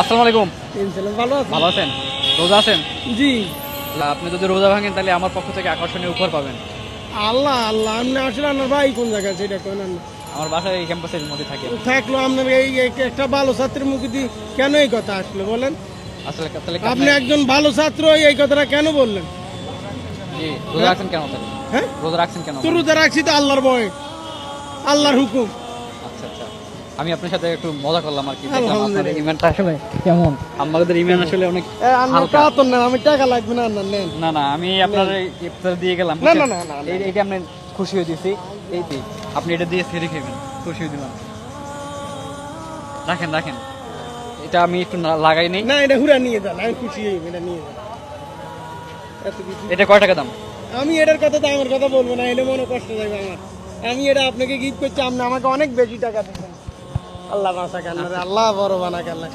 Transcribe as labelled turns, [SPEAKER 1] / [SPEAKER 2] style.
[SPEAKER 1] আসসালামু আলাইকুম।
[SPEAKER 2] ভালো আছেন?
[SPEAKER 1] ভালো আছেন? রোজা আছেন?
[SPEAKER 2] জি।
[SPEAKER 1] আপনি যদি রোজা ভাঙেন তাহলে আমার পক্ষ থেকে আকর্ষণীয় উপহার পাবেন।
[SPEAKER 2] আল্লাহ আল্লাহ, আপনি আসলে আপনার ভাই কোন জায়গায় সেটা কেন
[SPEAKER 1] আমার বাসায় এই ক্যাম্পাসের মধ্যে থাকে।
[SPEAKER 2] থাকলো আপনার একটা ভালো ছাত্রের মুখে দিয়ে কেন এই কথা আসলো বলেন?
[SPEAKER 1] আসলে তাহলে
[SPEAKER 2] আপনি একজন ভালো ছাত্র, এই কথাটা কেন বললেন?
[SPEAKER 1] জি, রোজা রাখছেন কেন তাহলে?
[SPEAKER 2] হ্যাঁ,
[SPEAKER 1] রোজা রাখছেন কেন?
[SPEAKER 2] তো রোজা রাখছি তো আল্লাহর ভয়ে, আল্লাহর হুকুম।
[SPEAKER 1] আচ্ছা আচ্ছা, আমি আপনার সাথে একটু মজা করলাম আর কি।
[SPEAKER 2] আলহামদুলিল্লাহ।
[SPEAKER 1] ইমানটা আসলে কেমন? আমাদের ইমান আসলে অনেক হালকা।
[SPEAKER 2] আমি টাকা লাগবে না, আপনার নেন।
[SPEAKER 1] না না, আমি আপনার ইফতার দিয়ে গেলাম।
[SPEAKER 2] না না না না,
[SPEAKER 1] এইটা আপনি খুশি হয়ে দিয়েছি। এইটি আপনি এটা দিয়ে সেরে খাবেন, খুশি হয়ে দিলাম। রাখেন রাখেন, এটা আমি একটু লাগাই নেই।
[SPEAKER 2] না, এটা হুরা নিয়ে যান, আমি খুশি হই, এটা নিয়ে যান। এত কিছু
[SPEAKER 1] এটা কয় টাকা দাম?
[SPEAKER 2] আমি এটার কথা তো আমার কথা বলবো না, এলে মনে কষ্ট যাবে আমার। আমি এটা আপনাকে গিফট করছি, আপনি আমাকে অনেক বেশি টাকা দিচ্ছেন। আল্লাহ বাঁচা কান্না, আল্লাহ বড় বানা কান্না।